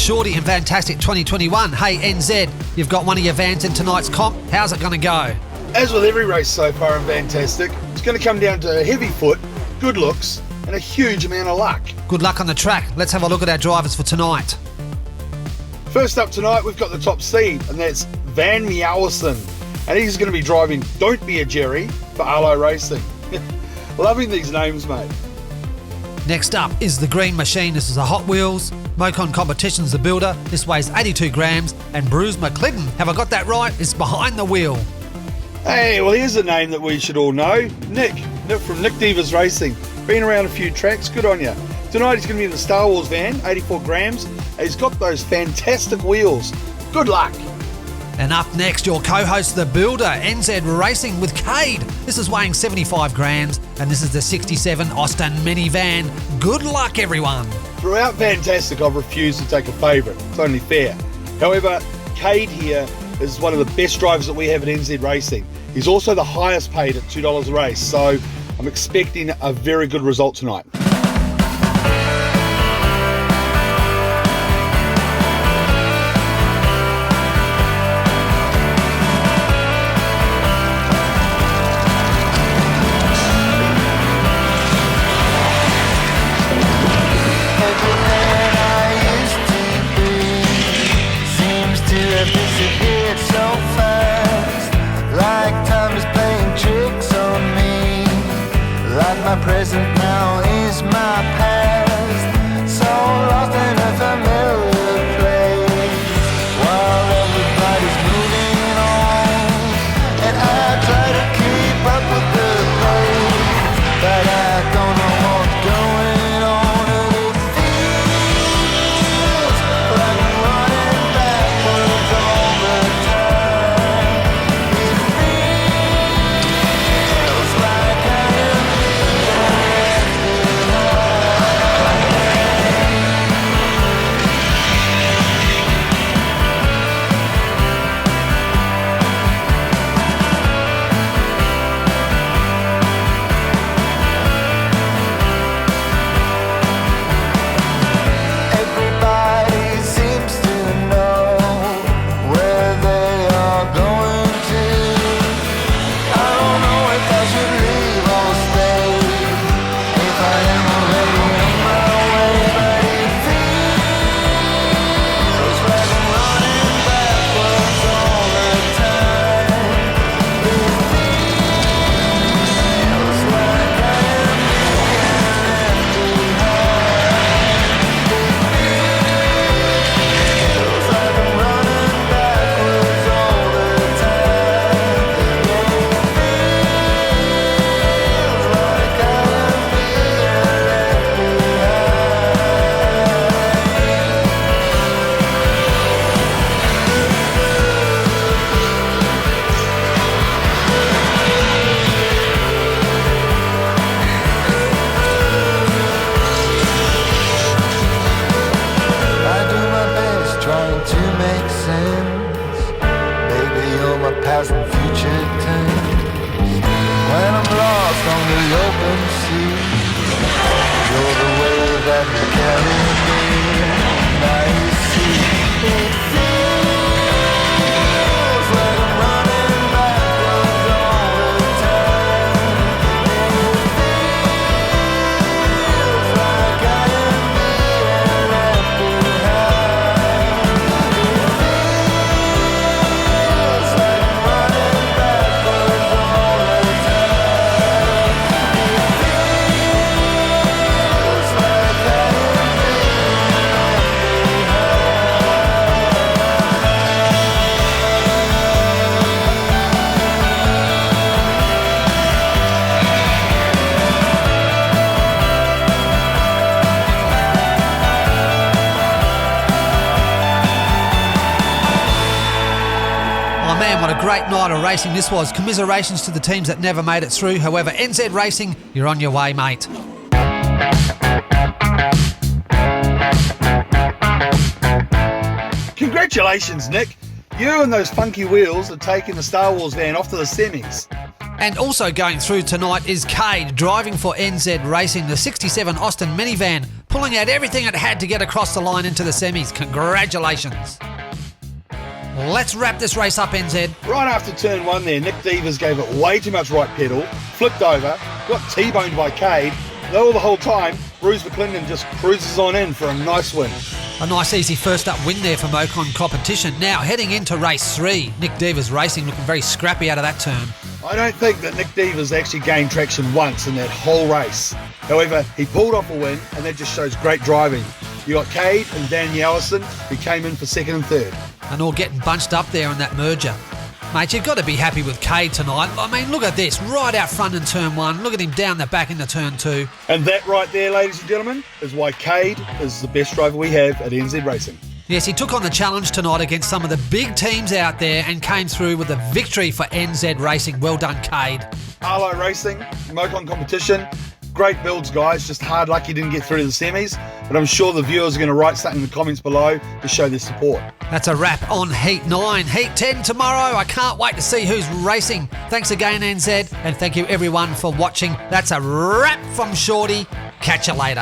Shorty and Vantastic 2021. Hey NZ, you've got one of your vans in tonight's comp. How's it going to go? As with every race so far in Vantastic, it's going to come down to a heavy foot, good looks, and a huge amount of luck. Good luck on the track. Let's have a look at our drivers for tonight. First up tonight, we've got the top seed, and that's Van Meowison. And he's going to be driving Don't Be a Jerry for Arlo Racing. Loving these names, mate. Next up is the Green Machine. This is a Hot Wheels. Mocon Competitions, the builder. This weighs 82 grams. And Bruce McClidden, have I got that right, is behind the wheel. Hey, well, here's a name that we should all know. Nick from Nick Divas Racing. Been around a few tracks, good on you. Tonight he's going to be in the Star Wars van, 84 grams. He's got those fantastic wheels. Good luck. And up next, your co-host, the builder, NZ Racing with Cade. This is weighing 75 grams, and this is the 67 Austin minivan. Good luck, everyone. Throughout Vantastic, I've refused to take a favourite. It's only fair. However, Cade here is one of the best drivers that we have at NZ Racing. He's also the highest paid at $2 a race, so I'm expecting a very good result tonight. Present now is my past, so lost in a familiar place, while everybody's moving on, and I try to keep up with the pace, but I don't know what's going on, and it feels like I'm running backwards all the time. It feels like I am Great night of racing this was. Commiserations to the teams that never made it through. However, NZ Racing, you're on your way, mate. Congratulations, Nick. You and those funky wheels are taking the Star Wars van off to the semis. And also going through tonight is Cade, driving for NZ Racing, the 67 Austin minivan, pulling out everything it had to get across the line into the semis. Congratulations. Let's wrap this race up, NZ. Right after turn 1 there, Nick Devers gave it way too much right pedal, flipped over, got T-boned by Cade, though the whole time, Bruce McClendon just cruises on in for a nice win. A nice easy first up win there for Mocon Competition. Now heading into race 3, Nick Devers Racing looking very scrappy out of that turn. I don't think that Nick Devers actually gained traction once in that whole race. However, he pulled off a win, and that just shows great driving. You got Cade and Dan Yellison, who came in for second and third. And all getting bunched up there in that merger. Mate, you've got to be happy with Cade tonight. I mean, look at this, right out front in turn 1. Look at him down the back into turn 2. And that right there, ladies and gentlemen, is why Cade is the best driver we have at NZ Racing. Yes, he took on the challenge tonight against some of the big teams out there and came through with a victory for NZ Racing. Well done, Cade. Arlo Racing, Mocon Competition, great builds, guys. Just hard luck he didn't get through to the semis, but I'm sure the viewers are going to write something in the comments below to show their support. That's a wrap on Heat 9. Heat 10 tomorrow. I can't wait to see who's racing. Thanks again, NZ, and thank you everyone for watching. That's a wrap from Shorty. Catch you later.